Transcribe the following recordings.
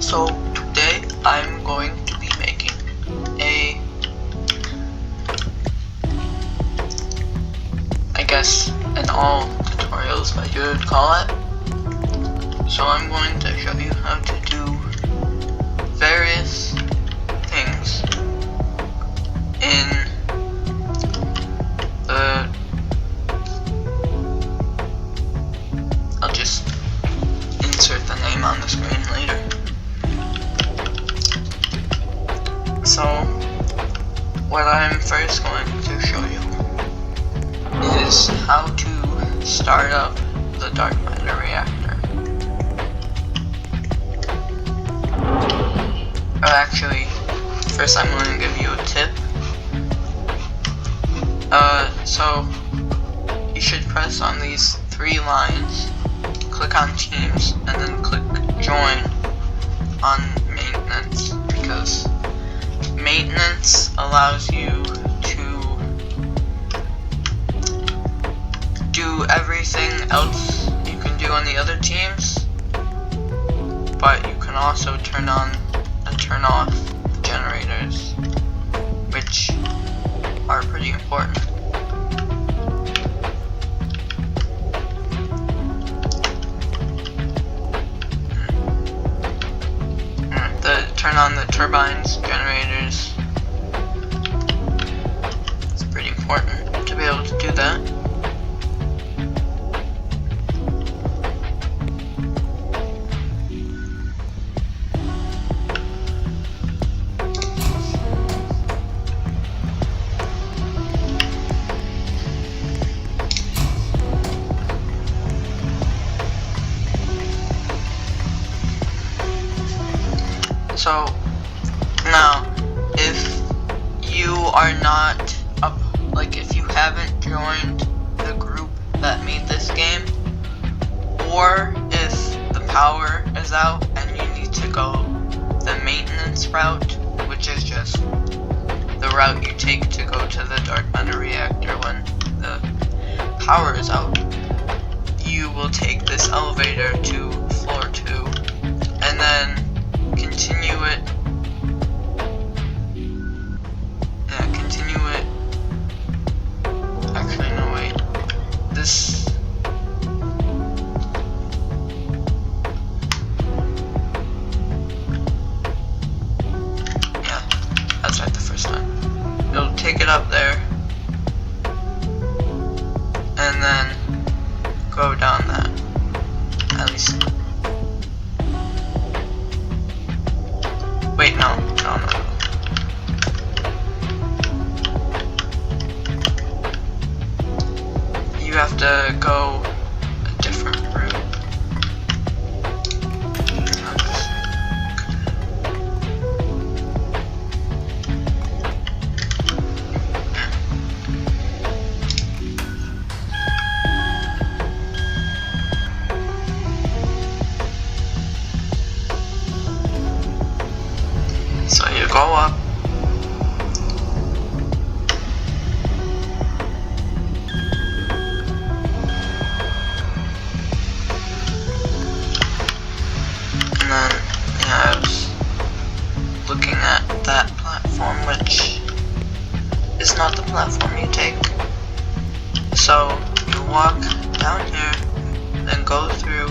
So today I'm going to be making I guess an all tutorials that you would call it. So I'm going to show you how to do various things in the I'll just insert the name on the screen later. So what I'm first going to show you is how to start up the dark matter reactor. Or actually, first I'm going to give you a tip. So you should press on these 3 lines, click on Teams, and then click Join on Maintenance, because Maintenance allows you to do everything else you can do on the other teams, but you can also turn on and turn off the generators, which are pretty important. Turn on the turbines, generators. It's pretty important to be able to do that. So now, if you are not up, like if you haven't joined the group that made this game, or if the power is out and you need to go the maintenance route, which is just the route you take to go to the dark matter reactor when the power is out, you will take this elevator to floor 2 and then continue it. Actually, no, wait. This. Yeah, that's right the first time. You'll take it up there, and then go down that. At least. Wait, no. You have to go a different route. So you go up, and then you have looking at that platform, which is not the platform you take. So you walk down here, then go through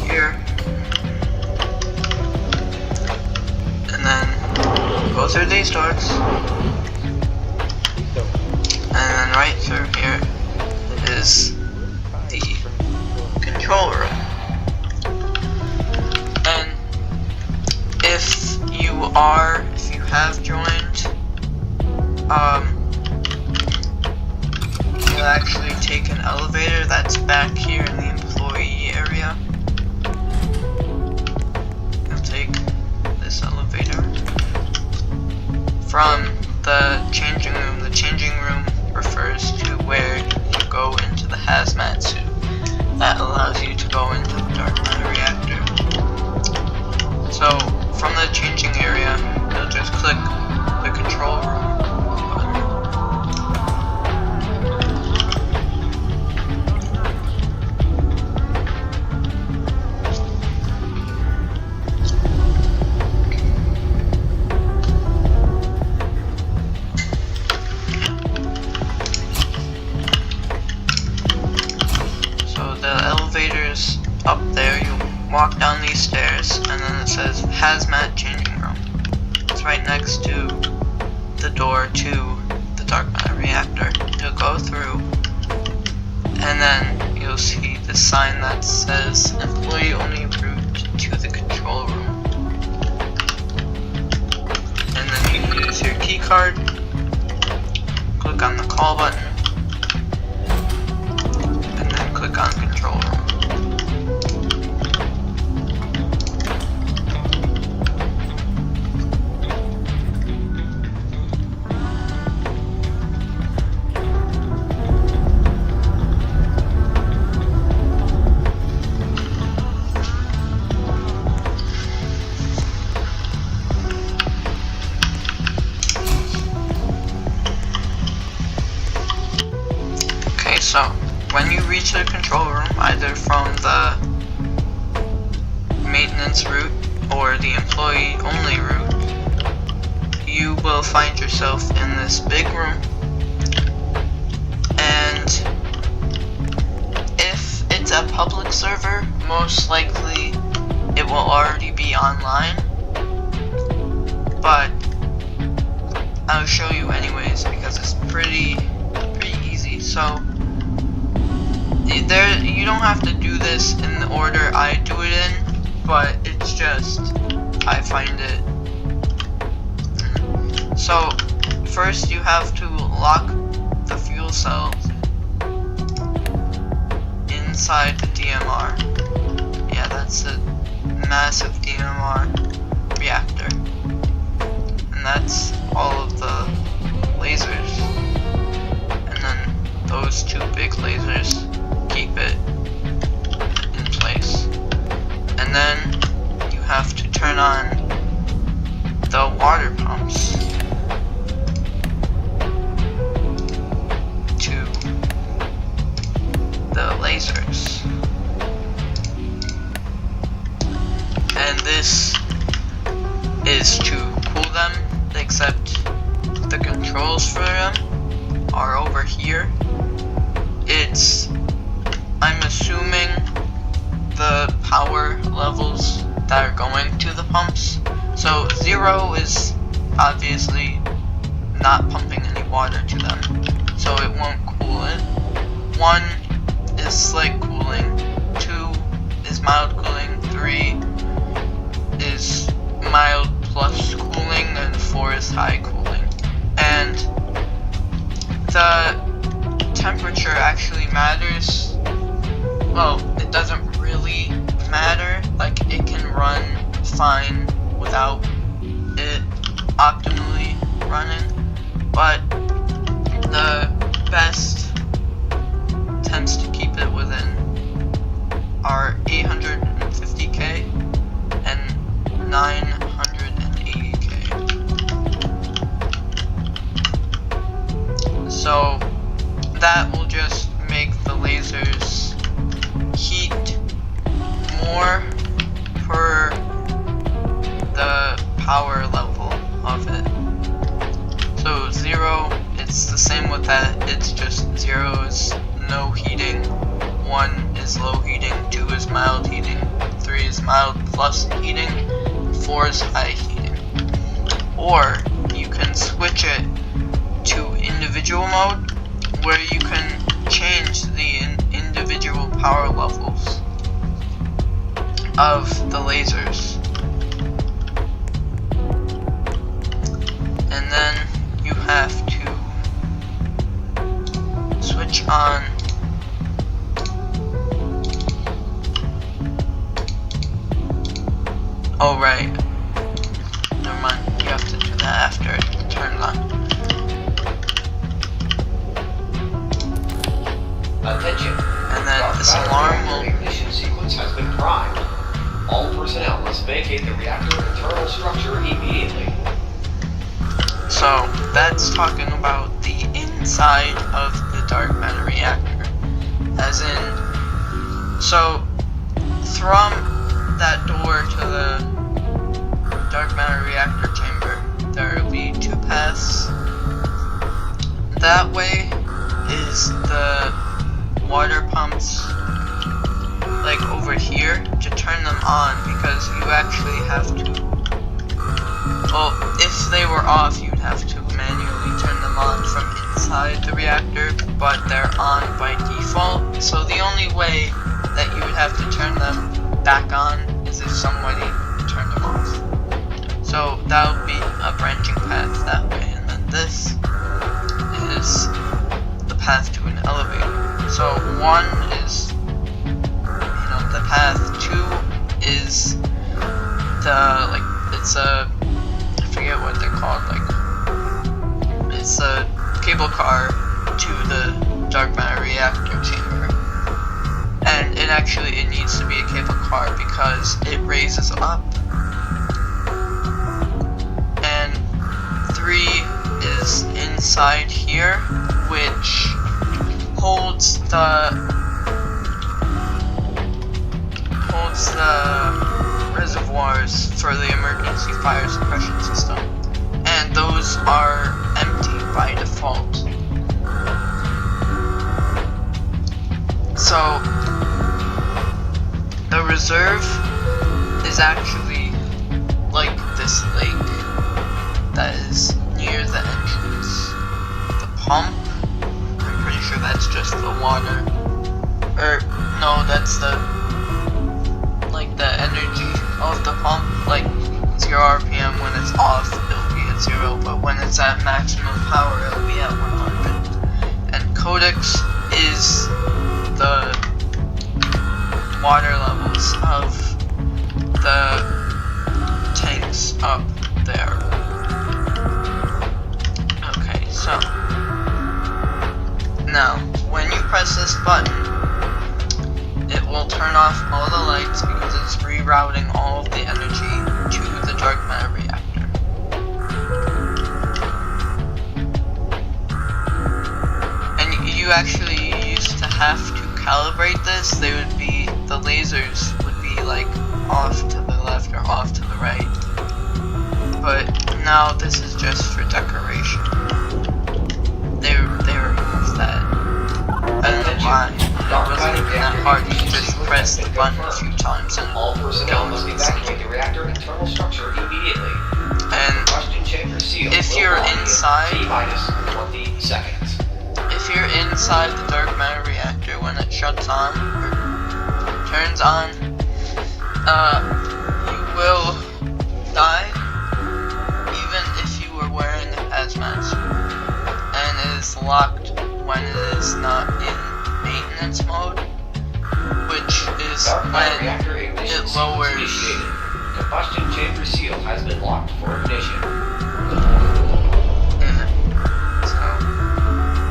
here, and then go through these doors, and then right through here is the control room. And if you have joined, you'll actually take an elevator that's back here in the employee area. You'll take this elevator from the changing room. The changing room refers to where you go into the hazmat suit. That allows you to go into the dark matter reactor. So from the changing area, you'll just click the control room button. walk down these stairs, and then it says Hazmat Changing Room. It's right next to the door to the dark matter reactor. You'll go through, and then you'll see the sign that says Employee Only Route to the Control Room. And then you can use your key card, click on the call button, and then click on Control Room. So, when you reach the control room, either from the maintenance route or the employee only route, you will find yourself in this big room. And if it's a public server, most likely it will already be online. But I'll show you anyways because it's pretty easy. So you don't have to do this in the order I do it in, but it's just I find it. So first you have to lock the fuel cells inside the DMR. Yeah, that's a massive DMR reactor, and that's all of the lasers, and then those two big lasers keep it in place. And then you have to turn on the water pumps to the lasers. And this is to cool them, except the controls for them are over here. I'm assuming the power levels that are going to the pumps. So 0 is obviously not pumping any water to them, so it won't cool it. 1 is slight cooling, 2 is mild cooling, 3 is mild plus cooling, and 4 is high cooling. And the temperature actually matters. Well, it doesn't really matter. Like, it can run fine without it optimally running, but the best temps to keep it within are 850K and 980K. So that will just make the lasers heat more per the power level of it. So 0, it's the same with that, it's just 0 is no heating, 1 is low heating, 2 is mild heating, 3 is mild plus heating, 4 is high heating. Or you can switch it to individual mode, where you can change the individual power levels of the lasers. And then you have to switch on oh right, never mind, you have to do that after it turns on. Attention. And then this alarm will ignition sequence has been primed. All personnel must vacate the reactor internal structure immediately. So that's talking about the inside of the dark matter reactor. As in, so from that door to the dark matter reactor chamber, there will be 2 paths. That way is the water pumps, like over here. To turn them on because you actually have to. Well, if they were off, you'd have to manually turn them on from inside the reactor, but they're on by default. So the only way that you would have to turn them back on is if somebody turned them off. So that would be a branching path that way, and then this is the path to an elevator. So one is, the path. Two is the, it's a, I forget what they're called, it's a cable car to the dark matter reactor chamber. And it needs to be a cable car because it raises up. And 3 is inside here, which holds the reservoirs for the emergency fire suppression system. And those are empty by default. So the reserve is actually like this lake that is near the entrance. The pump, I'm pretty sure that's just the water. Or no, that's the energy of the pump. 0 RPM when it's off, it'll be at 0, but when it's at maximum power, it'll be at 100. And codex is the water levels of the tanks up there. Okay, so now when you press this button, it will turn off all the lights because it's rerouting all of the energy to the dark matter reactor. And you actually used to have to calibrate this. The lasers would be off to the left or off to the right. But now this is just for decoration. They removed that. I don't know why. It wasn't even that hard. You just press the button a few times and all personnel must evacuate the reactor internal structure immediately. And Combustion chamber seal if you're inside, T-20 seconds. If you're inside the dark matter reactor when it shuts on or turns on, you will die even if you were wearing a hazmat suit, and it is locked when it is not in maintenance mode, which is when it lowers. Combustion chamber seal has been locked for ignition. So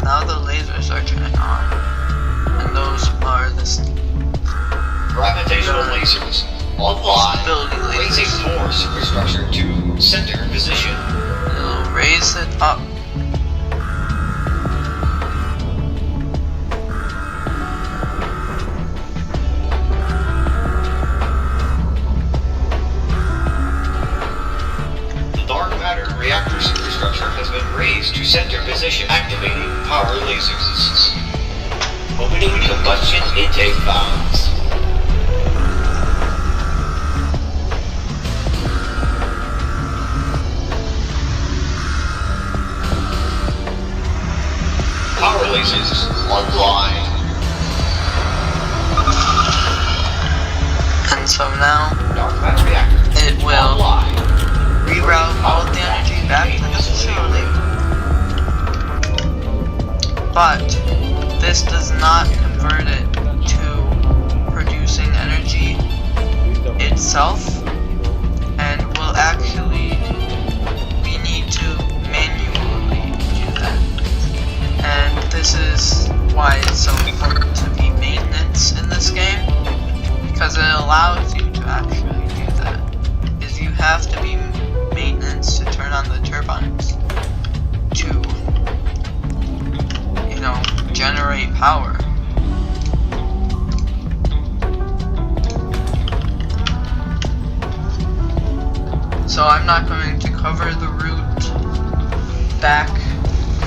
now the lasers are turning on, and those are the Gravitational lasers online. stability Raising lasers. core superstructure to center position. It'll raise it up. Reactor superstructure has been raised to center position. Activating power lasers. Opening combustion intake valves. Power lasers online. And so now Dark matter reactor it will online. reroute all of the energy back to the facility. But this does not convert it to producing energy itself, and will actually, we need to manually do that. And this is why it's so important to be maintenance in this game, because it allows you to actually do that. Is you have to be maintenance to turn on the turbines to, generate power. So I'm not going to cover the route back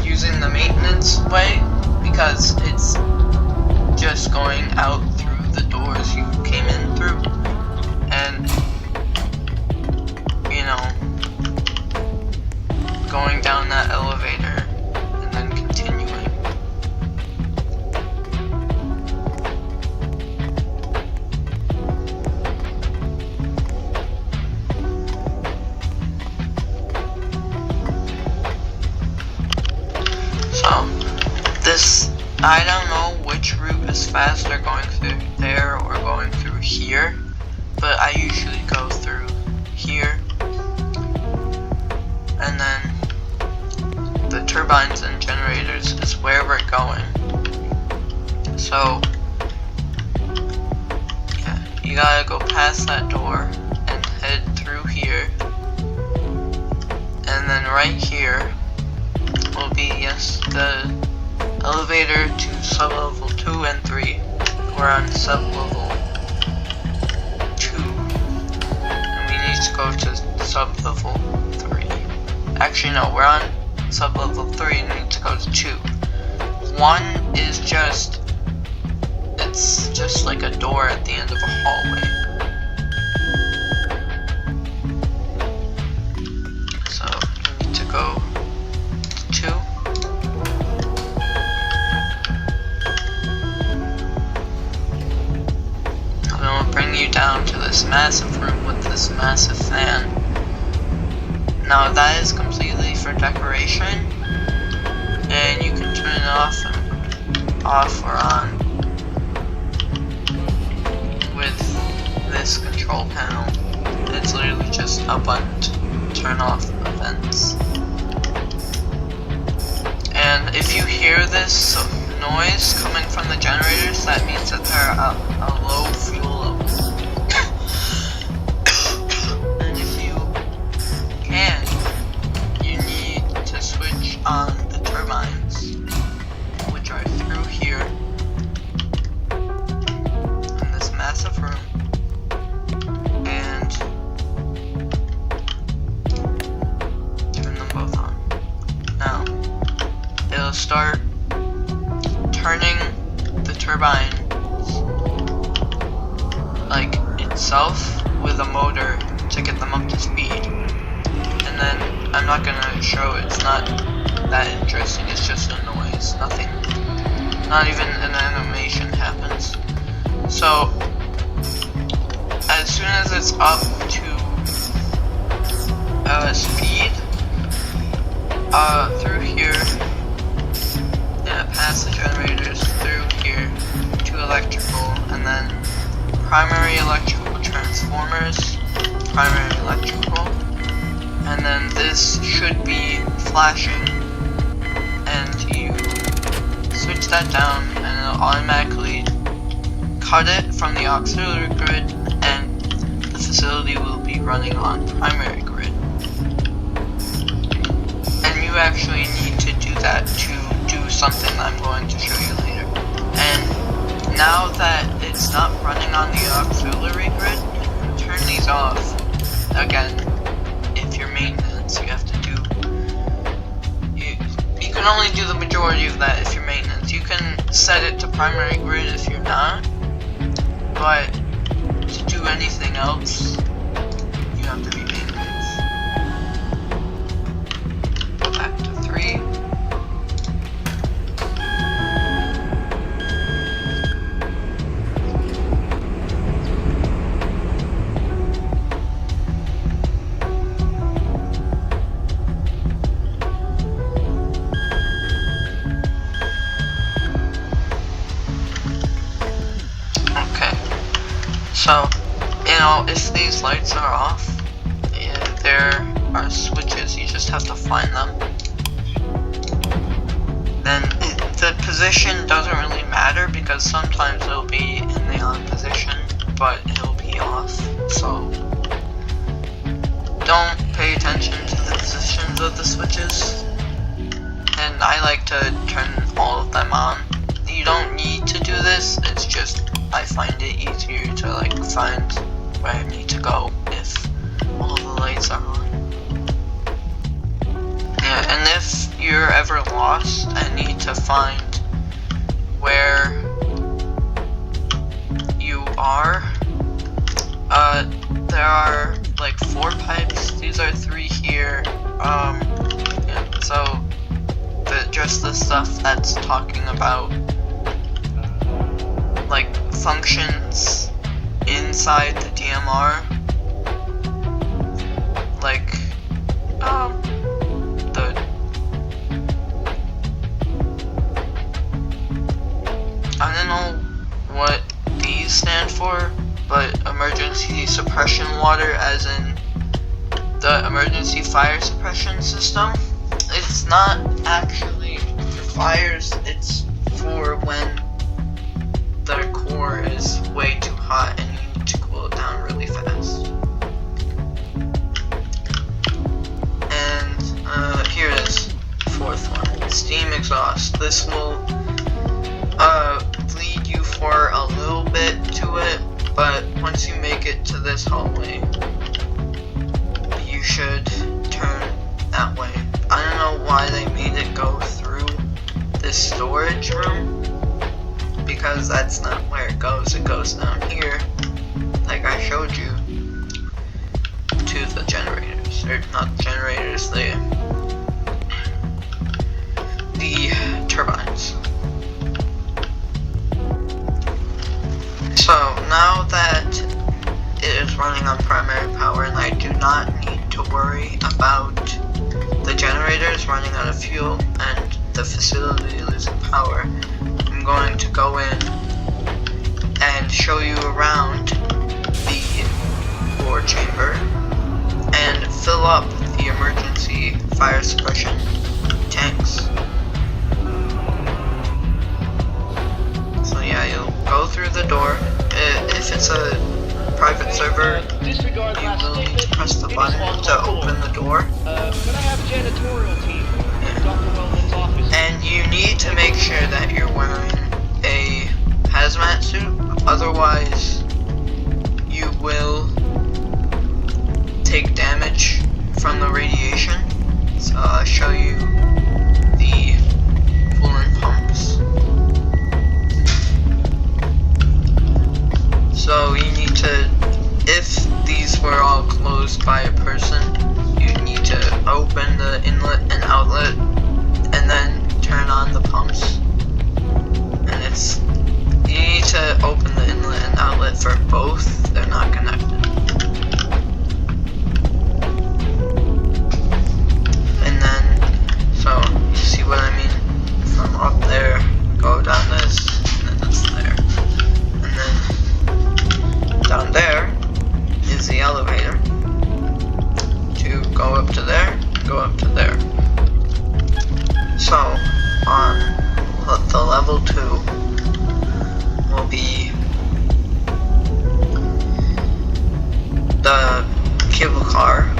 using the maintenance way because it's just going out through the doors you came in through, and I don't know which route is faster, going through there or going through here, but I usually go through here. And then the turbines and generators is where we're going. So yeah, you gotta go past that door and head through here. And then right here will be, yes, the elevator to sublevel 2 and 3. We're on sublevel 2. And we need to go to sublevel 3. Actually no, we're on sublevel 3 and need to go to 2. 1 is just, it's just like a door at the end of a hallway. So you need to go to 2. And it will bring you down to this massive room with this massive fan. Now that is completely for decoration, and you can turn it off or on with this control panel. It's literally just a button to turn off the vents. And if you hear this noise coming from the generators, that means that they're a low fuel level. And if you can, you need to switch on the turbines, which are through here in this massive room, and turn them both on. Now it'll start turning the turbine like itself with a motor to get them up to speed. And then I'm not gonna show it, it's not that interesting, it's just a noise, nothing, not even an animation happens. So as soon as it's up to speed, through here, past the generators, through here to electrical, and then primary electrical transformers, primary electrical, and then this should be flashing, and you switch that down and it'll automatically cut it from the auxiliary grid, and the facility will be running on primary grid. And you actually need to do that to do something I'm going to show you later. And now that it's not running on the auxiliary grid, turn these off. Again, if you're maintenance, you have to do, you can only do the majority of that if you're maintenance. You can set it to primary grid if you're not, but to do anything else, you have to be maintenance. Go back to 3. So, you know, if these lights are off, there are switches, you just have to find them. Then the position doesn't really matter because sometimes it'll be in the on position, but it'll be off. So, don't pay attention to the positions of the switches. And I like to turn all of them on. You don't need to do this, it's just I find it easier to like find where I need to go if all the lights are on. Yeah, and if you're ever lost and need to find where you are, there are like 4 pipes. These are 3 here. Yeah, so just the stuff that's talking about like functions inside the DMR, like suppression water, as in the emergency fire suppression system. It's not actually for fires, it's for when the core is way too hot and you need to cool it down really fast. And here it is, fourth one, steam exhaust. This will lead you for a little bit to it, but once you make it to this hallway, you should turn that way. I don't know why they made it go through this storage room, because that's not where it goes. It goes down here, like I showed you, to the generators, or not the generators, the turbines. So now that it is running on primary power and I do not need to worry about the generators running out of fuel and the facility losing power, I'm going to go in and show you around the core chamber and fill up the emergency fire suppression tanks. So yeah, you'll go through the door. If it's a private server, you will need to press the button to open the door. Could I have a janitorial team? Dr. Wellman's office. And you need to make sure that you're wearing a hazmat suit, otherwise you will take damage from the radiation. So I'll show you the coolant pumps. So you need to, if these were all closed by a person, you need to open the inlet and outlet and then turn on the pumps. And you need to open the inlet and outlet for both, they're not connected. And then, so you see what I mean? From up there, go down this, and then it's there. And then down there is the elevator to go up to there, go up to there. So on the level 2 will be the cable car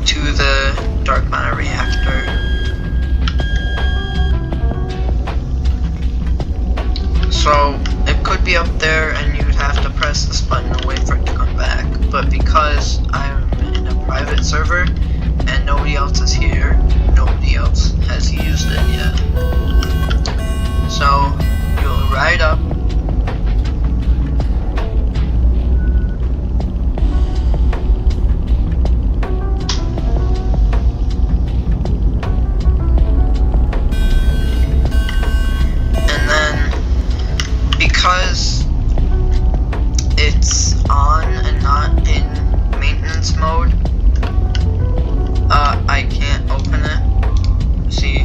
to the dark matter reactor. So it could be up there and you'd have to press this button and wait for it to come back, but because I'm in a private server and nobody else is here, nobody else has used it yet. So you'll ride up, and then because it's on and not in maintenance mode, I can't open it. See,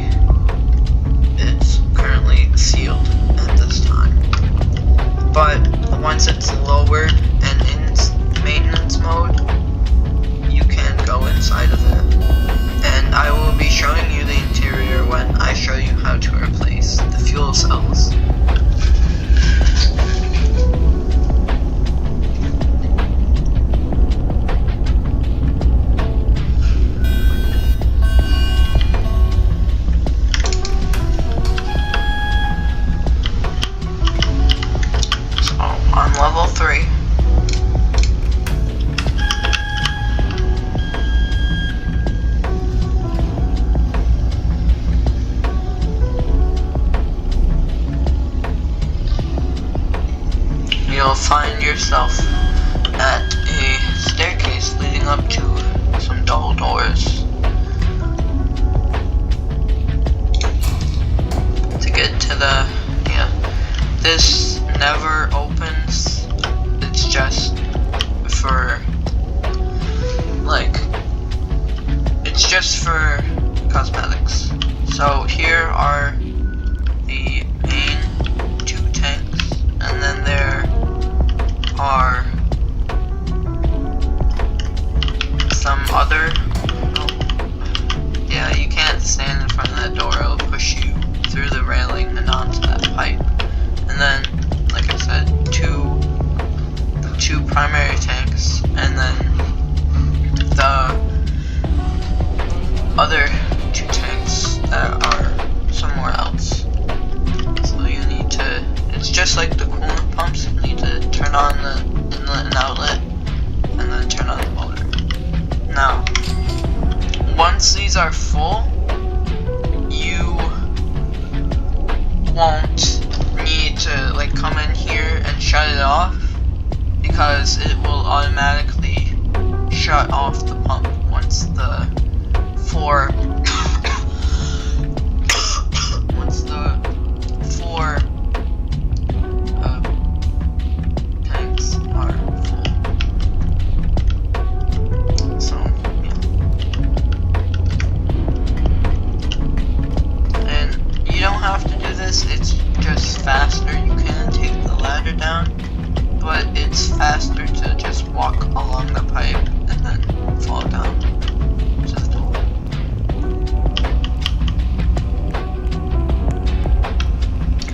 it's currently sealed at this time. But once it's lowered and in maintenance mode, you can go inside of it. And I will be showing you the interior when I show you how to replace the fuel cells. On level 3, you'll find yourself at a staircase leading up to some double doors. To get to the, this never opens, it's just for, it's just for cosmetics. So here are the main 2 tanks, and then there are other, yeah, you can't stand in front of that door, it'll push you through the railing and onto that pipe. And then, like I said, two primary tanks, and then the other 2 tanks that are somewhere else. So you need to, it's just like the coolant pumps, you need to turn on the inlet and outlet, and then turn on the motor. Now, once these are full, you won't need to like come in here and shut it off, because it will automatically shut off the pump once the 4 tanks are full. So yeah, and you don't have to do this, it's just faster. You can take the ladder down, but it's faster to just walk along the pipe and then fall down to the door.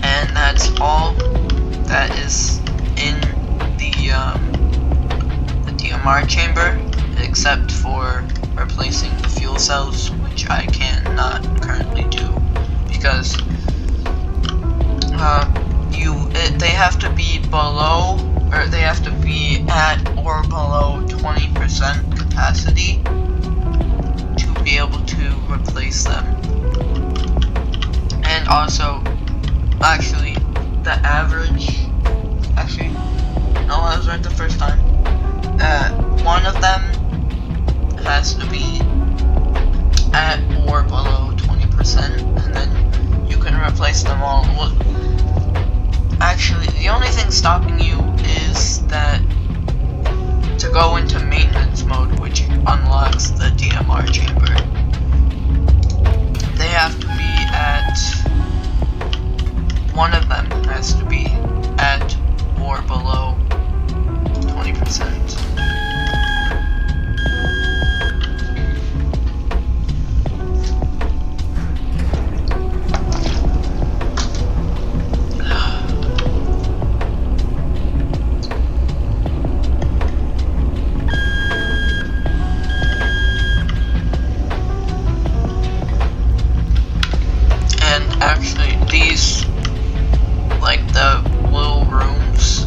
And that's all that is in the DMR chamber, except for replacing the fuel cells, which I cannot currently do because they have to be below, or they have to be at or below 20% capacity to be able to replace them. And also, actually, the average, no, I was right the first time. One of them has to be at or below 20%, and then you can replace them all. Well, actually, the only thing stopping you is that to go into maintenance mode, which unlocks the DMR chamber, they have to be at, one of them has to be at or below 20%. Actually, these, like the little rooms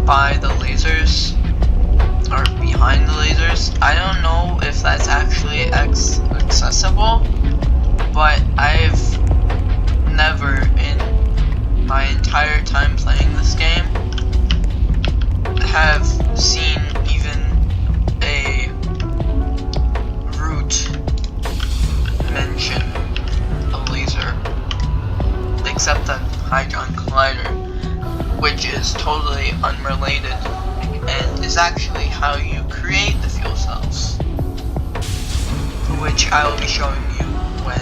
by the lasers, or behind the lasers, I don't know if that's actually accessible, but I've never in my entire time playing this game have seen even a root mention laser, except the Hadron Collider, which is totally unrelated and is actually how you create the fuel cells, which I will be showing you when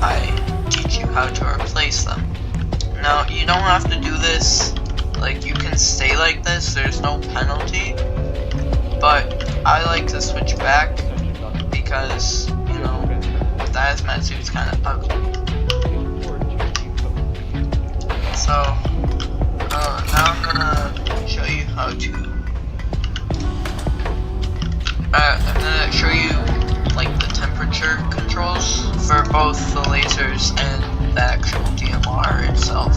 I teach you how to replace them. Now, you don't have to do this, like you can stay like this, there's no penalty, but I like to switch back because, you know, the hazmat suit's kind of ugly. So, now I'm gonna show you how to, I'm gonna show you, like, the temperature controls for both the lasers and the actual DMR itself.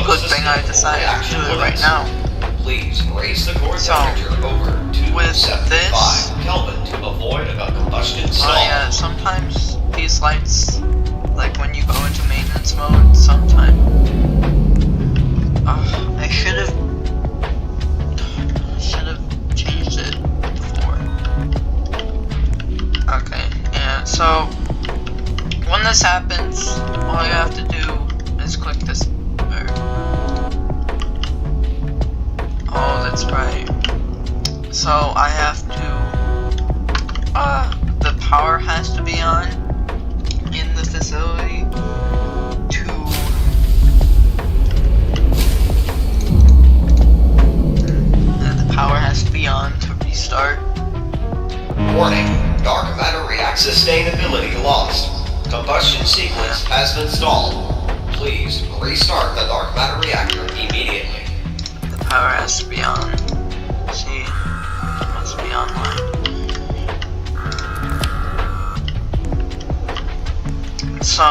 Good thing I decided to do it right now. Please raise the core temperature over to with 75 this, Kelvin to avoid a combustion stall. Yeah, sometimes these lights, like when you go into maintenance mode, sometimes I should have changed it before. Okay, yeah. So when this happens, all you have to do is click this. Oh, that's right. So I have to, the power has to be on in the facility to, the power has to be on to restart. Warning, dark matter reactor sustainability lost. Combustion sequence has been stalled. Please restart the dark matter reactor immediately. The power has to be on. See, it must be online. So,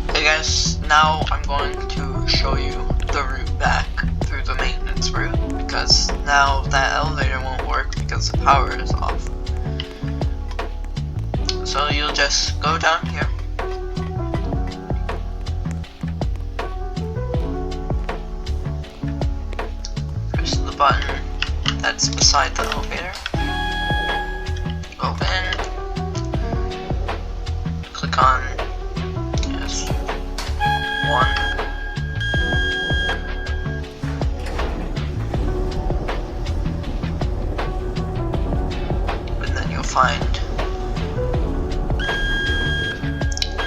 I guess now I'm going to show you the route back through the maintenance route, because now that elevator won't work because the power is off. So you'll just go down here. Press the button that's beside the elevator. Go in. Click on yes, 1. And then you'll find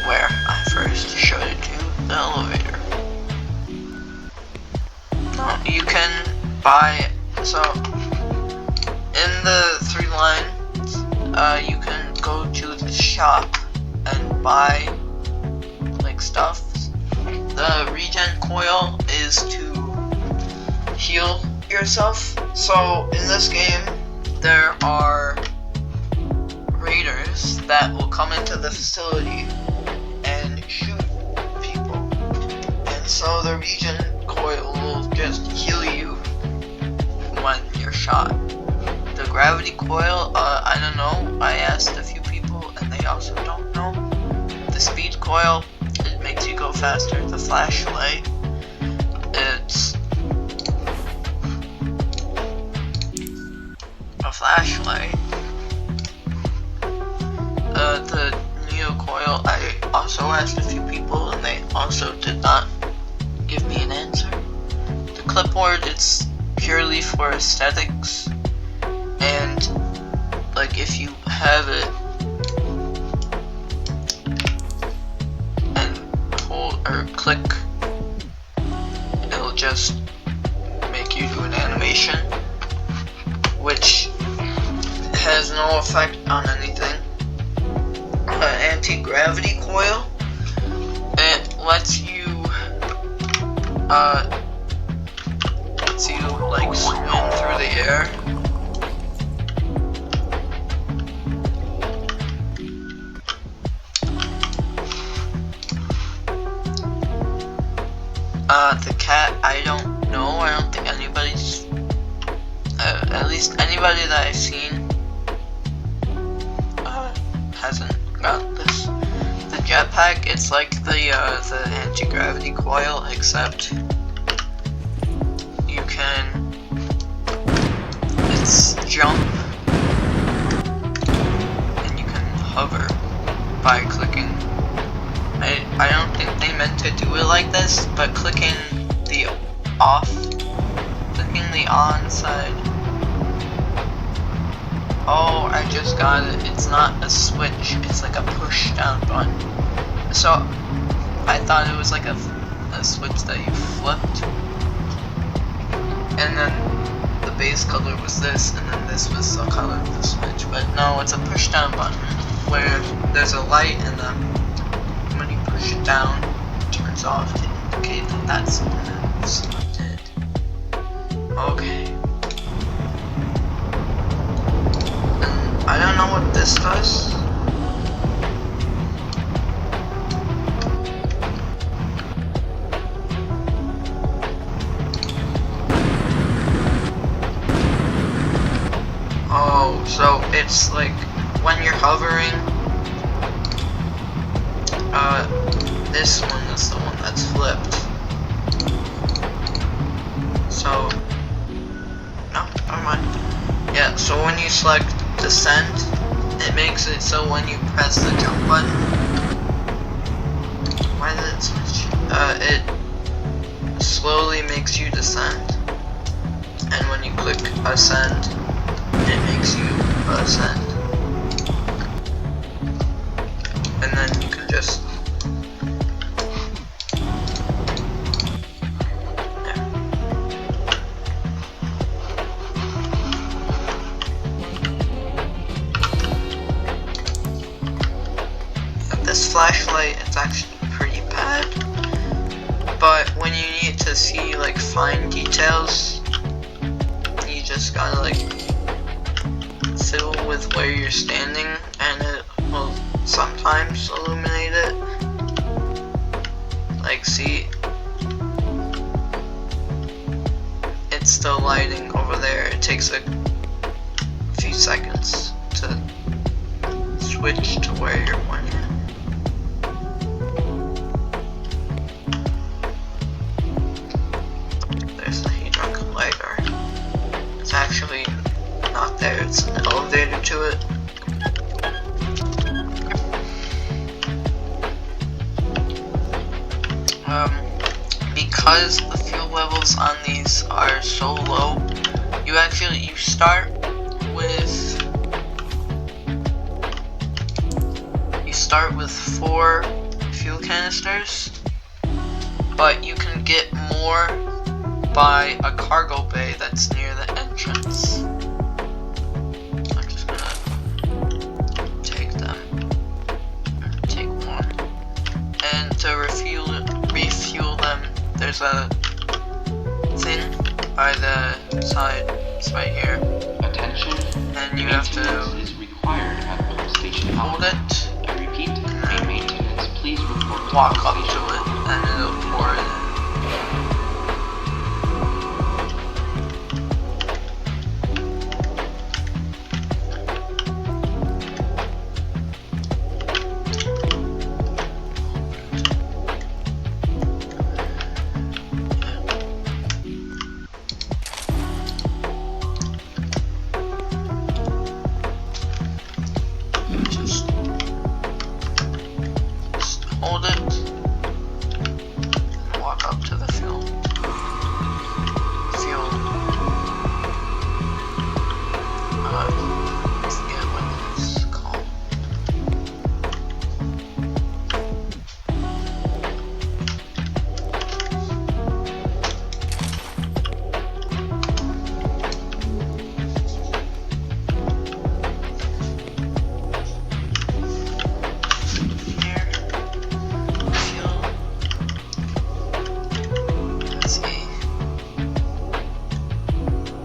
where I first showed it to, the elevator. Now you can buy, so in the 3 lines, you can go to the shop and buy like stuff. The regen coil is to heal yourself. So in this game there are raiders that will come into the facility and shoot people, and so the regen coil will just heal you when you're shot. The gravity coil, I don't know, I asked a few people and they also don't know. The speed coil, it makes you go faster. The flashlight, it's a flashlight. The neo coil, I also asked a few people and they also did not give me an answer. The clipboard, it's purely for aesthetics, and like if you have it and hold or click, it'll just make you do an animation, which has no effect on anything. Anti-gravity coil, it lets you like swim through the air. The cat, I don't know. I don't think anybody's, at least anybody that I've seen, hasn't got this. The jetpack, it's like the anti-gravity coil, except you can, it's jump, and you can hover by clicking. I don't think they meant to do it like this, but clicking the off, clicking the on side. Oh, I just got it. It's not a switch, it's like a push down button. So I thought it was like a switch that you flipped, and then the base color was this, and then this was the color of the switch. But no, it's a push down button where there's a light, and then when you push it down, it turns off to indicate that that's selected. Okay. And I don't know what this does. Oh, so it's like when you're hovering, this one is the one that's flipped. So, no, never mind. Yeah, so when you select descent, it makes it so when you press the jump button, why did it switch? It slowly makes you descend, and you click ascend, it makes you ascend. And then you can just this flashlight, it's actually pretty bad, but when you need to see like fine details, you just gotta like fiddle with where you're standing and it will sometimes illuminate it. Like, see, it's still lighting over there. It takes a few seconds to switch to where you're pointing. There's the Hadron Collider. It's actually not there, it's an elevator to it. Because the fuel levels on these are so low, you start with 4 fuel canisters, but you can get more by a cargo bay that's near the entrance. I'm just gonna take them, take one, and to refuel them, there's a thing by the side, it's right here. Attention. And you have to is required at pump station hold it, I repeat, main maintenance. Please report to walk pump up to station. it, and it'll pour it in. Just hold it and walk up to the fuel. I forget what it's called. Let's see.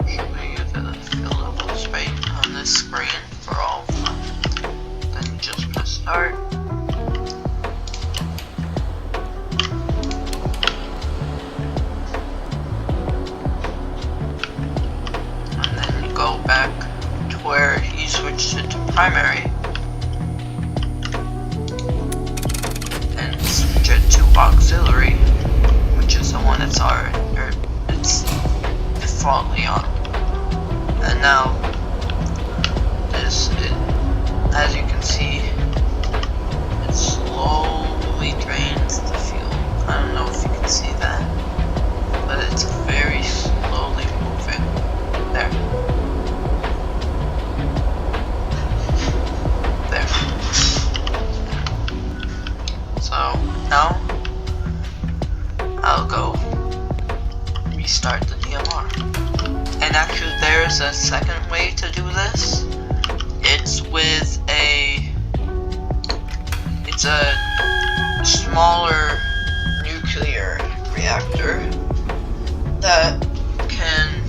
Should we get the fill levels right on this screen for all of them? Then you just press start. And then you go back to where you switched it to primary. And switch it to auxiliary, which is the one that's it's defaultly on. And now, as you can see, it slowly drains the fuel. I don't know if you can see that, but it's very slowly moving. There. So now I'll go restart the DMR. And actually there's a second way to do this. It's with it's a smaller nuclear reactor that can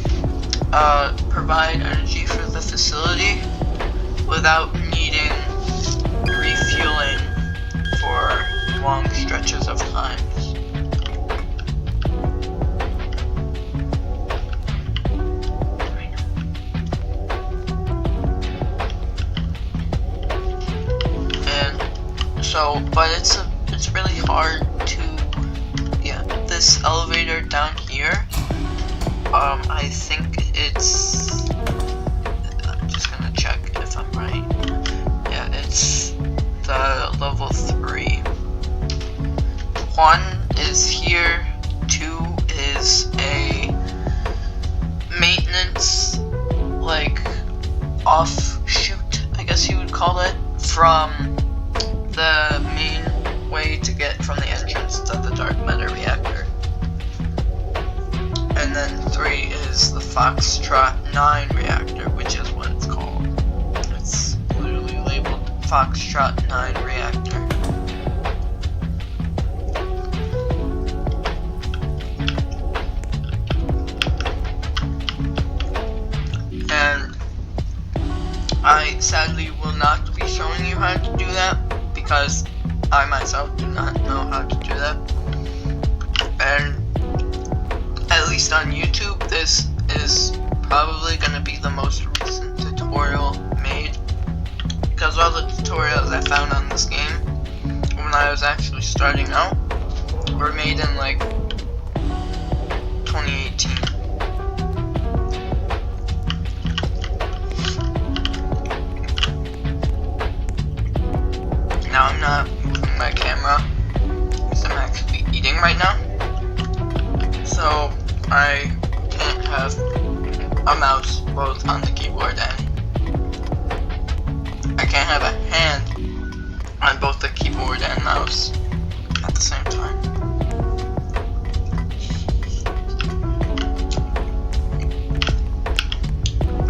provide energy for the facility without needing refueling for long stretches of time. And so, but it's really hard to, this elevator down here, I think it's, I'm just gonna check if I'm right. Yeah, it's the level 3. 1 is here, 2 is a maintenance, like, offshoot, I guess you would call it, from the main way to get from the entrance to the dark matter reactor. And then 3 is the Foxtrot 9 reactor, which is what it's called. It's literally labeled Foxtrot 9 reactor. And I sadly will not be showing you how to do that because I myself do not know how to do that. And at least on YouTube, this is probably going to be the most recent tutorial made, because all the tutorials I found on this game when I was actually starting out were made in like 2018. Now I'm not moving my camera because I'm actually eating right now. So I can't have a mouse both on the keyboard and I can't have a hand on both the keyboard and mouse at the same time.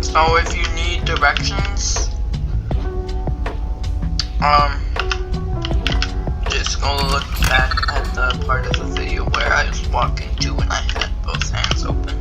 So if you need directions, just go look back at the part of the video where I was walking to when I had both hands open.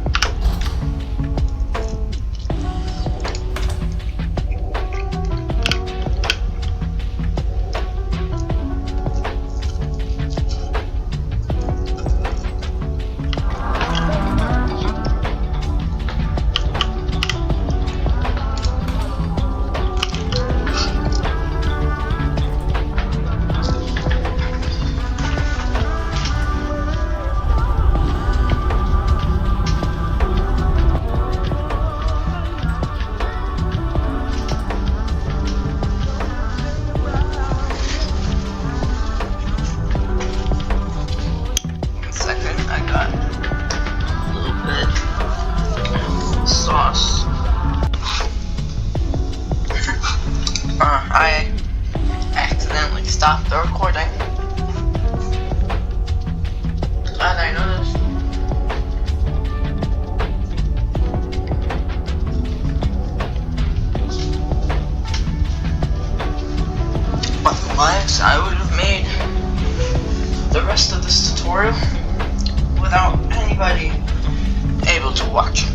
I accidentally stopped the recording. Glad I noticed. Otherwise, I would have made the rest of this tutorial without anybody able to watch it.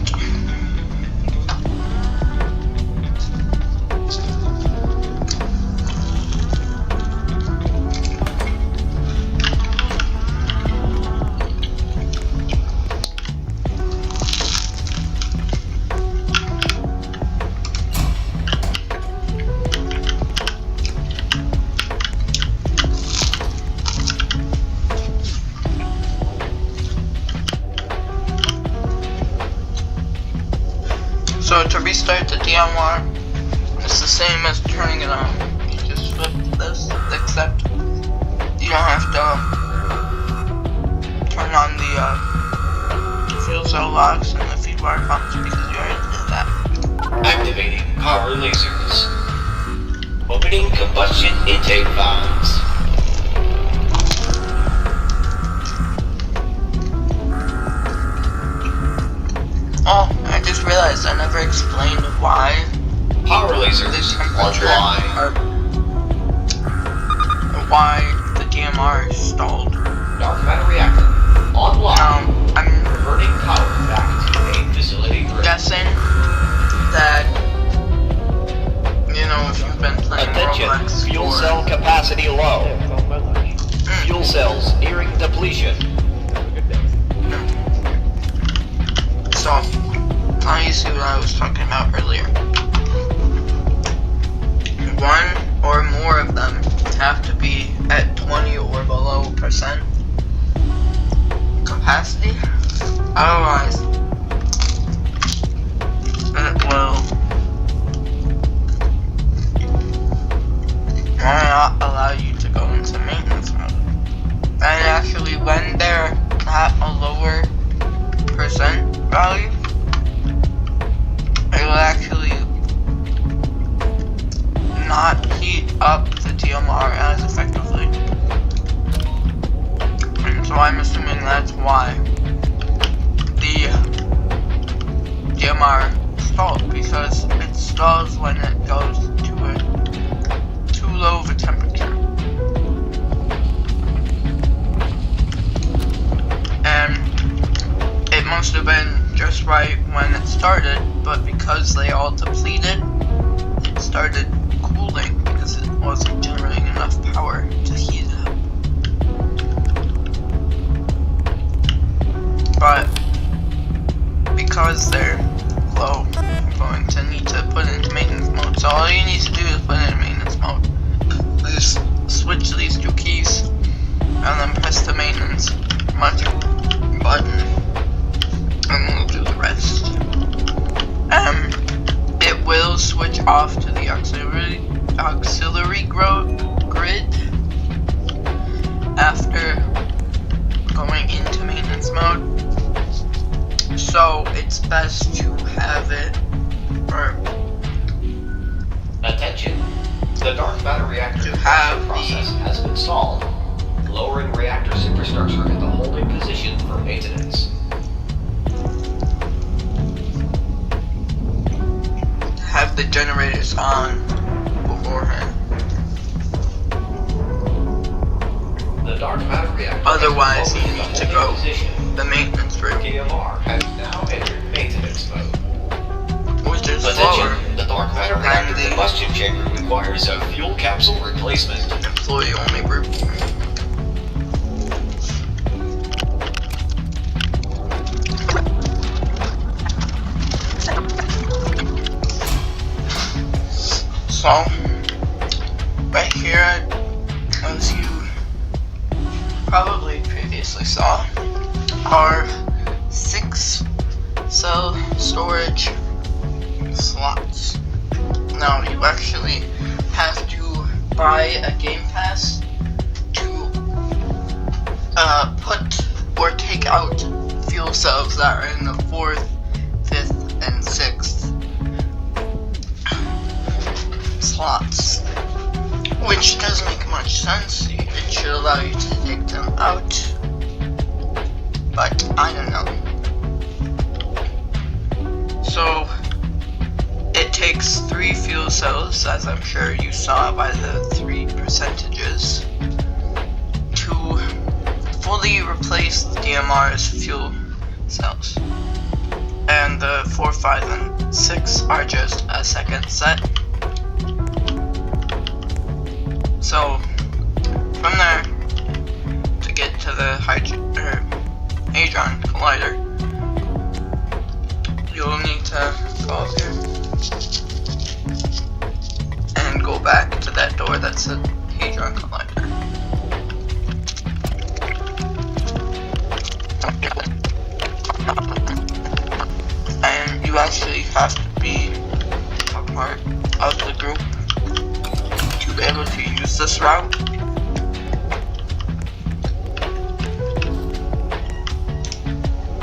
So to restart the DMR, it's the same as turning it on. You just flip this, except you don't have to turn on the fuel cell locks and the feed wire pumps because you already did that. Activating power lasers. Opening combustion intake valves. Oh, I just realized I never explained why Power lasers this temperature online. or why the DMR is stalled. Dark matter reactor online. I'm Reverting power back to main facility grid. guessing that, you know, if you've been playing Attention, Roblox fuel or- cell capacity low. Yeah, it's on my lunch. Fuel cells nearing depletion. Have a good day. So, now you see what I was talking about earlier. One or more of them have to be at 20 or below percent capacity. Otherwise, it will not allow you to go into maintenance mode. And actually, when they're at a lower percent value, up the DMR as effectively. And so I'm assuming that's why the DMR stalled, because it stalls when it goes to a too low of a temperature. And it must have been just right when it started, but because they all depleted, it started cooling because it wasn't generating enough power to heat it up. But because they're low, I'm going to need to put it into maintenance mode. So all you need to do is put it in maintenance mode. Just switch these two keys and then press the maintenance button and we'll do the rest. It will switch off to the auxiliary grid after going into maintenance mode. So it's best to have it, or Attention. The dark matter reactor To have combustion process has been stalled. Lowering reactor superstructure in the holding position for maintenance. have the generators on beforehand. The dark matter reactor. Otherwise, has been you lowered need in to the go holding position. the maintenance route, DMR has now entered maintenance mode. which is slower. Attention. The dark matter reactor the- combustion chamber requires a fuel capsule replacement. Employee only group. So, right here, as you probably previously saw, are 6 cell storage slots. Now, you actually have to buy a game pass to put or take out fuel cells that are in the 4th, 5th, and 6th slots, which doesn't make much sense. It should allow you to take them out, but I don't know. So it takes 3 fuel cells, as I'm sure you saw by the 3 percentages, to fully replace the DMR's fuel cells. And the 4, 5, and 6 are just a second set. So from there, to get to the Hadron Collider, you'll need to go up here and go back to that door that's a Hadron Collider. And you actually have to be a part of the group to be able to use this route.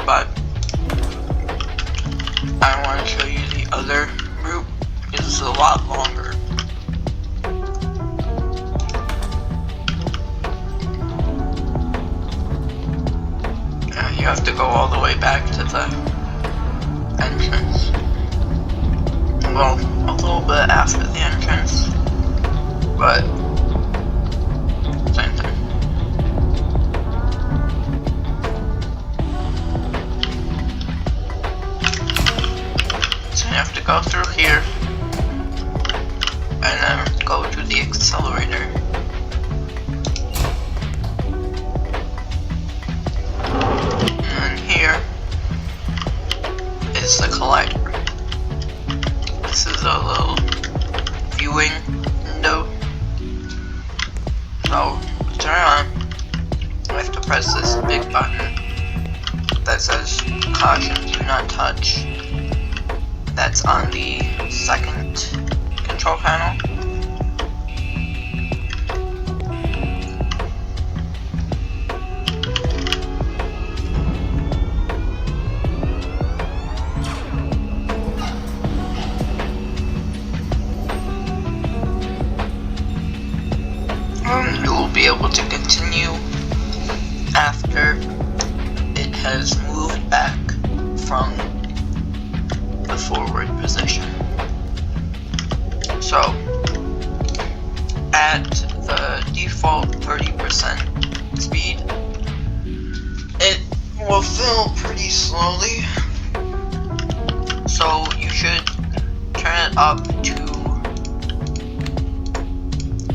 But I want to show you the other route. It's a lot longer. You have to go all the way back to the entrance. Well, a little bit after the entrance, but same thing. So you have to go through here and then go to the accelerator. And here is the collider. This is a little viewing window. So, to turn on, you have to press this big button that says caution, do not touch. That's on the second control panel. able to continue after it has moved back from the forward position. So, at the default 30% speed, it will fill pretty slowly, so you should turn it up to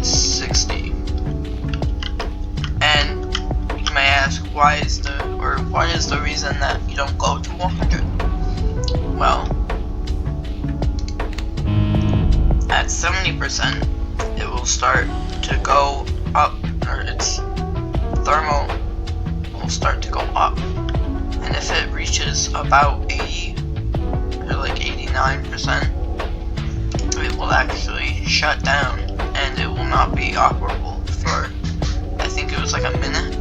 60. And you may ask, what is the reason that you don't go to 100? Well, at 70%, it will start to go up, or its thermal will start to go up. And if it reaches about 80, or like 89%, it will actually shut down, and it will not be operable for, I think it was like a minute.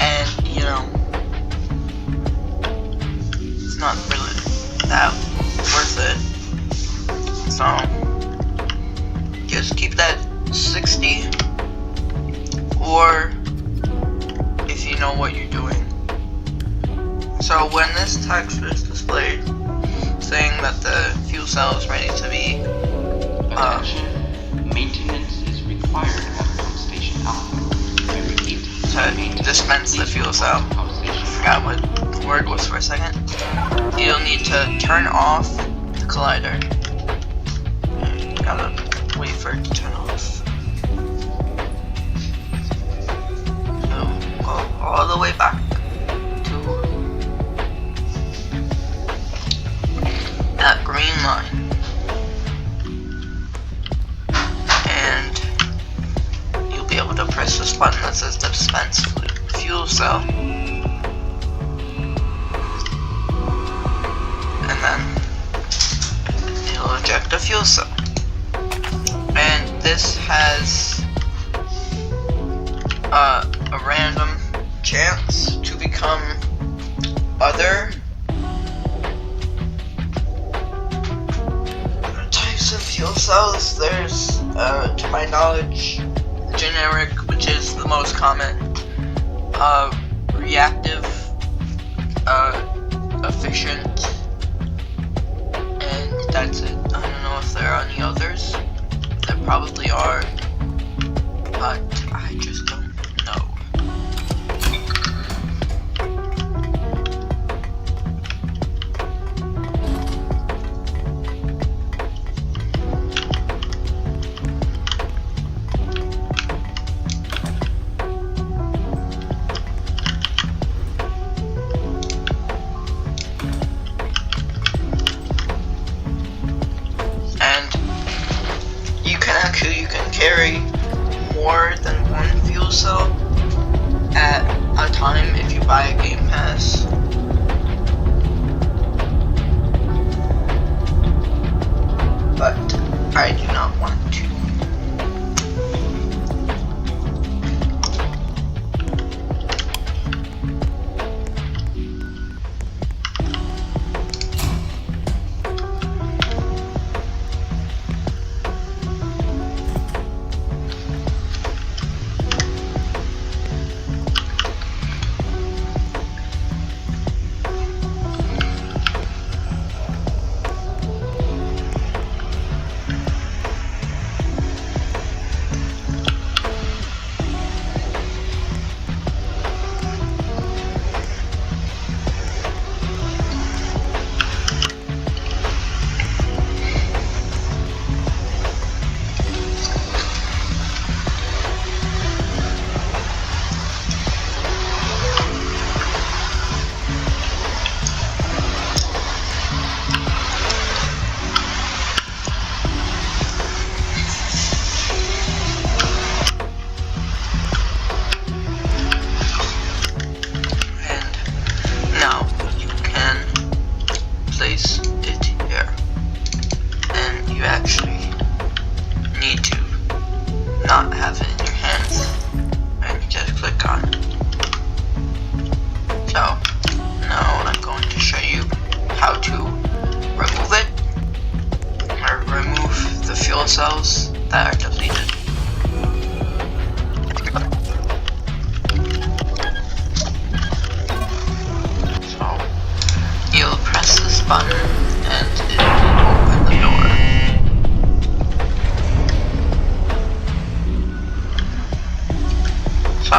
And, you know, it's not really that worth it. So, just keep that 60, or if you know what you're doing. So when this text is displayed saying that the fuel cell is ready to be Attention. Maintenance is required at pump station Alpha. I repeat, to dispense the fuel cell. pump station Forgot what the word was for a second. You'll need to turn off the collider. And gotta wait for it to turn off. So go all the way back to that green line. And you'll be able to press this button that says dispense fuel cell. And then it'll eject the fuel cell. And this has a random chance to become other types of fuel cells. There's, to my knowledge, generic, which is the most common, reactive, efficient, and that's it. I don't know if there are any others. There probably are, but I just don't know. You can carry more than one fuel cell at a time if you buy a Game Pass. But I do not want to. not have it in your hands, and you just click on it. So now I'm going to show you how to remove it, or remove the fuel cells that are deleted. button and it will open the door. So,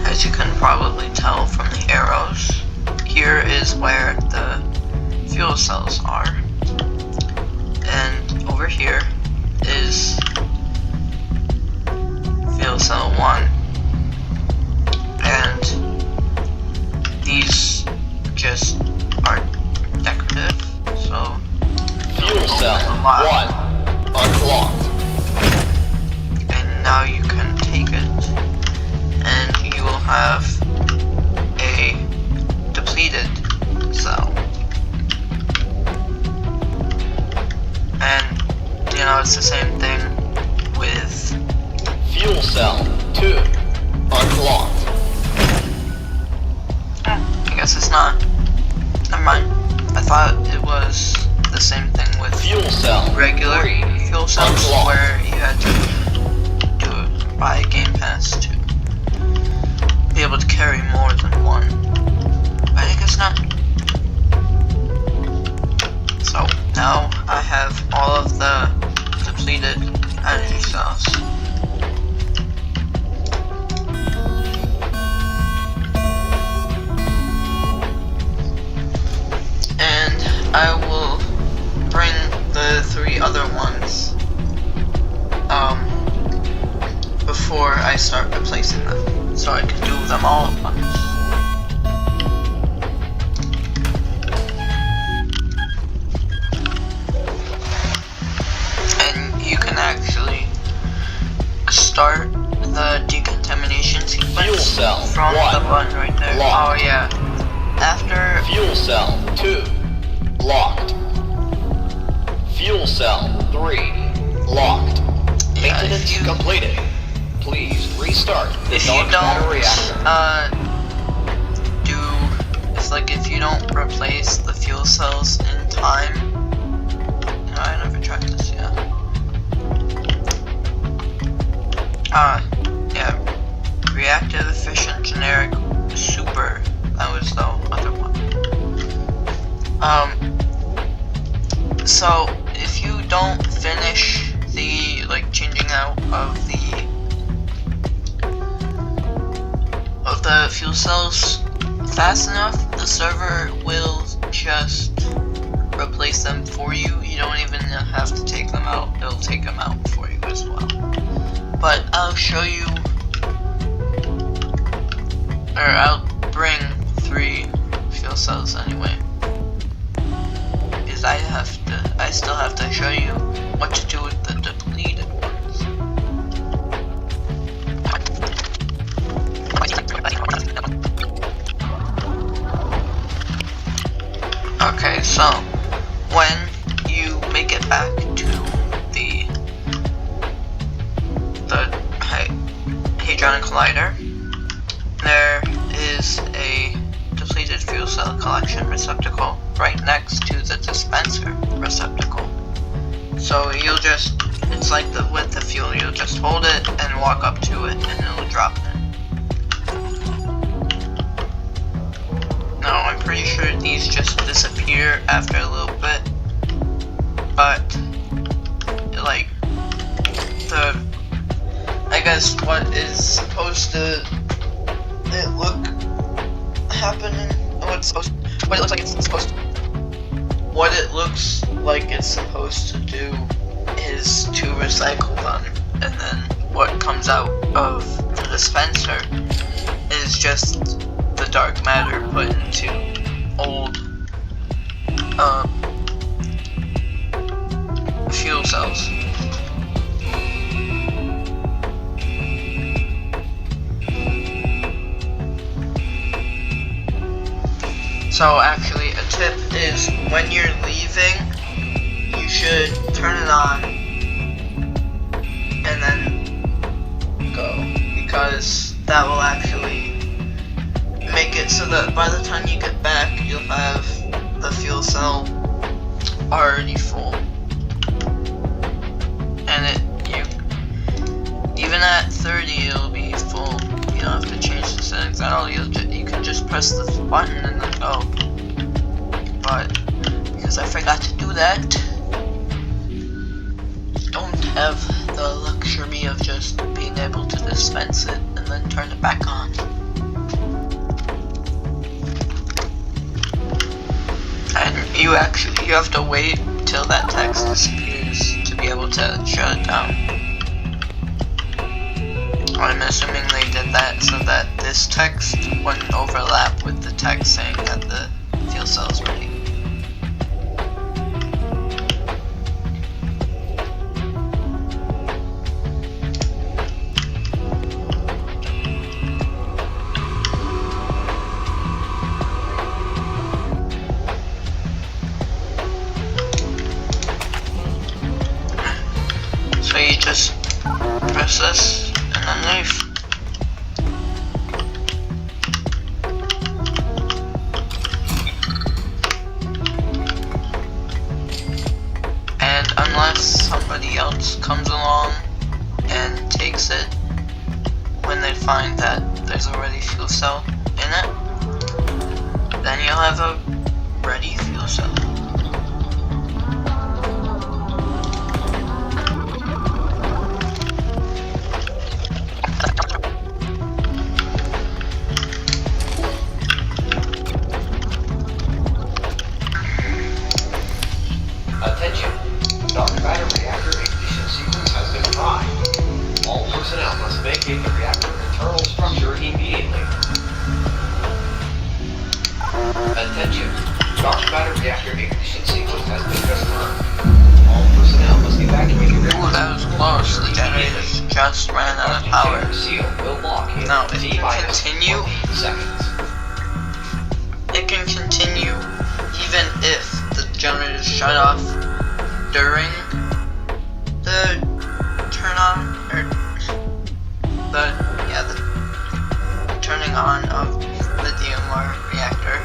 as you can probably tell from the arrows, here is where the fuel cells are. And over here is fuel cell 1. And these just are decorative, so Fuel cell 1 unlocked. And now you can take it and you will have a depleted cell. And you know, it's the same thing with Fuel cell 2 unlocked. I guess it's not. Never mind. I thought it was the same thing with Fuel cell regular 3 fuel cells, unlocked. where you had to do it by a game pass to be able to carry more than one. But I guess not. So now I have all of the depleted energy cells. And I will bring the 3 other ones before I start replacing them, so I can do them all at once. And you can actually start the decontamination Fuel sequence cell from 1 the button right there. locked. Oh yeah. After Fuel cell 2 locked. Fuel cell 3 locked. Yeah, Maintenance if you- completed. Please restart the if you dark matter don't reactor. if you don't replace the fuel cells in time, no, I never tried this yet. Yeah, reactive efficient generic super, that was the other one. So if you don't finish the changing out of the fuel cells fast enough, the server will just replace them for you. You don't even have to take them out, it'll take them out for you as well. But I'll show you, or I'll bring 3 fuel cells anyway, because I still have to show you what to do with the depleted ones. Okay, so when you make it back to the Hadron Collider, there is a depleted fuel cell collection receptacle right next to the dispenser receptacle. So you'll just, it's like with the fuel, you'll just hold it and walk up to it and it'll drop it. Now I'm pretty sure these just disappear after a little bit, but I guess what is supposed to what it looks like it's supposed to do is to recycle them, and then what comes out of the dispenser is just the dark matter put into old fuel cells. So actually, a tip is when you're leaving, you should turn it on and then go, because that will actually make it so that by the time you get back, you'll have the fuel cell already full. And even at 30, it'll be full. You don't have to change the settings at all. You can just press the button and then go. but because I forgot to do that, don't have the luxury of just being able to dispense it and then turn it back on. And you have to wait till that text disappears to be able to shut it down. I'm assuming they did that so that this text wouldn't overlap with the text saying that the fuel cell is ready. So you just press this and then leave. And unless somebody else comes along and takes it when they find that there's already fuel cell in it, then you'll have a ready fuel cell. Attention! Dark matter reactor ignition sequence has been defined. All personnel must vacate the reactor internal structure immediately. Attention! Dark matter reactor ignition sequence has been confirmed. All personnel must evacuate the reactor. Ooh, that was close. The generators just ran out of power. Seal will lock in Now, it can T-minus continue. 20 seconds. It can continue even if the generators shut off during the turn on, or the turning on of the DMR reactor.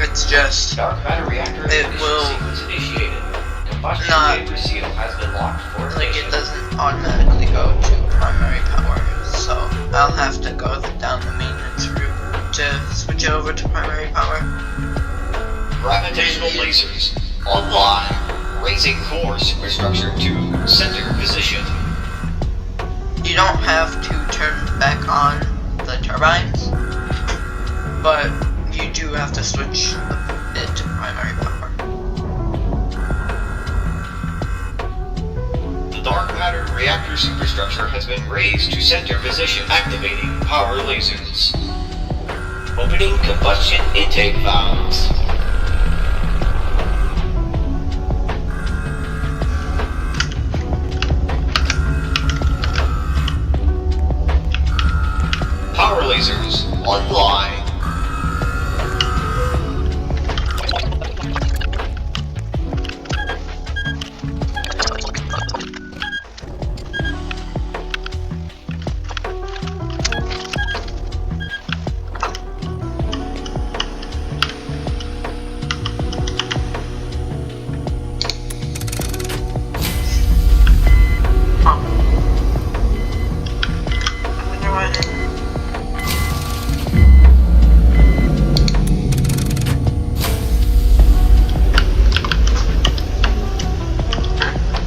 It's just Dark matter reactor It ignition will sequence initiated. Combustion not- chamber seal has been locked for like ignition. it doesn't automatically go to primary power, so I'll have to go down the maintenance route to switch it over to primary power. Gravitational lasers online. Raising core superstructure to center position. You don't have to turn back on the turbines, but you do have to switch it to primary power. The dark matter reactor superstructure has been raised to center position, activating power lasers. Opening combustion intake valves. Power lasers online.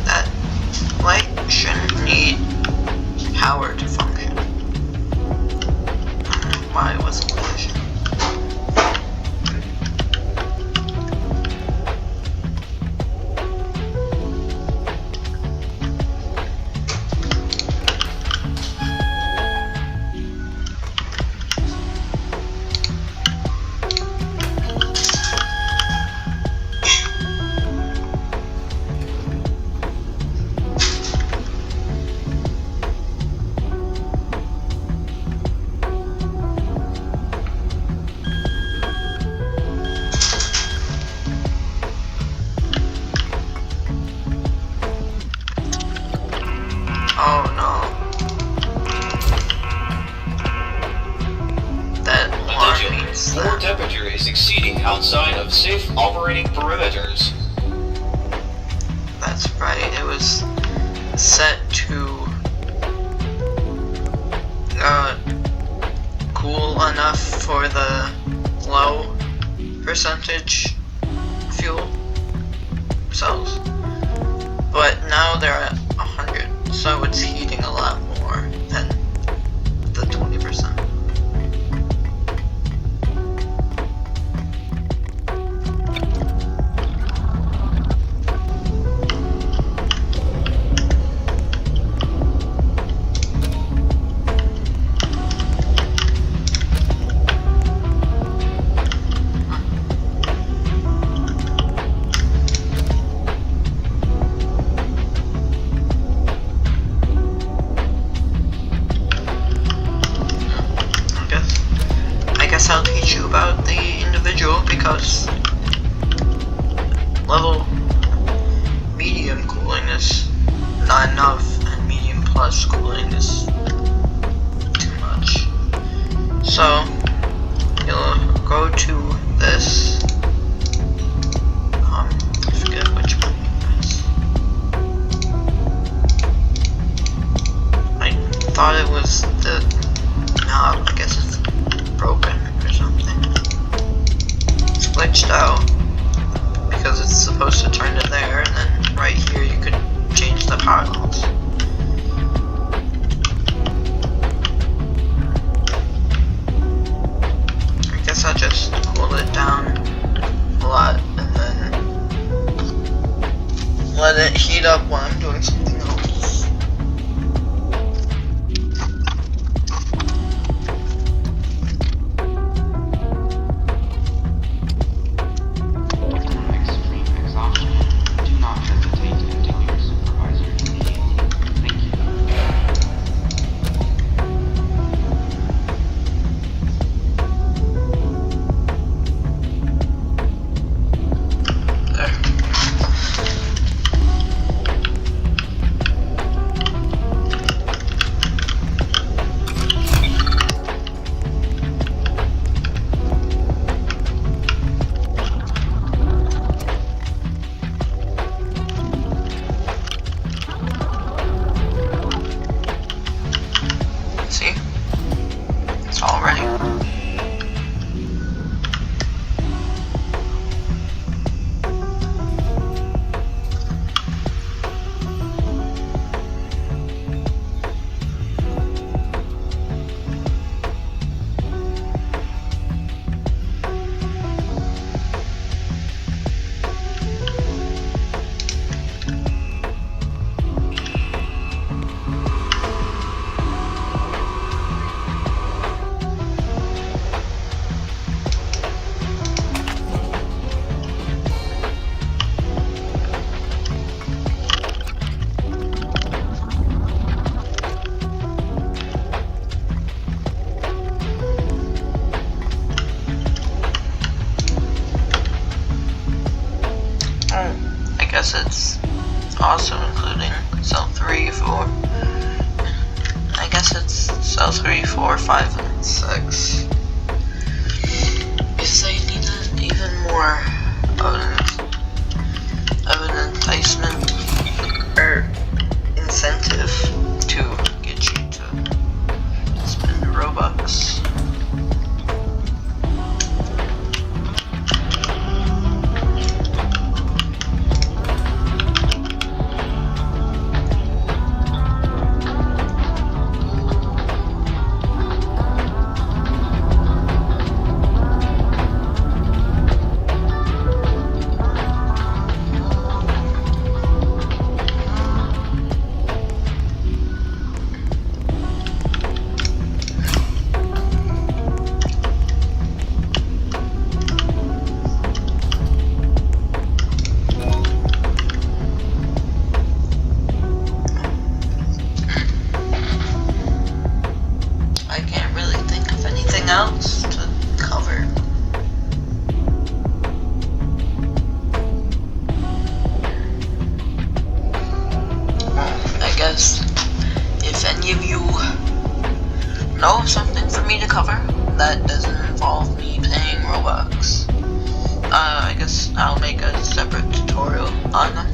That light shouldn't need power to function. I don't know why it wasn't functioning. Oh no. That alarm means Core that temperature is exceeding outside of safe operating perimeters. that's right. It was set to cool enough for the flow percentage fuel cells, but now they're at 100, so it's heating a lot more than the 20%. I'll teach you about the individual, because level medium cooling is not enough and medium plus cooling is too much. So you'll go to this, I forget which one it is. I thought it was the knob, I guess it's broken. It's glitched out because it's supposed to turn it there, and then right here you could change the power levels. I guess I'll just cool it down a lot and then let it heat up while I'm doing something else. See? It's all ready. I guess it's also including cell 3, 4. I guess it's cell 3, 4, 5, and 6. If they needed even more of an enticement or incentive to get you to spend Robux. Else to cover. I guess if any of you know something for me to cover that doesn't involve me paying Robux, I guess I'll make a separate tutorial on them.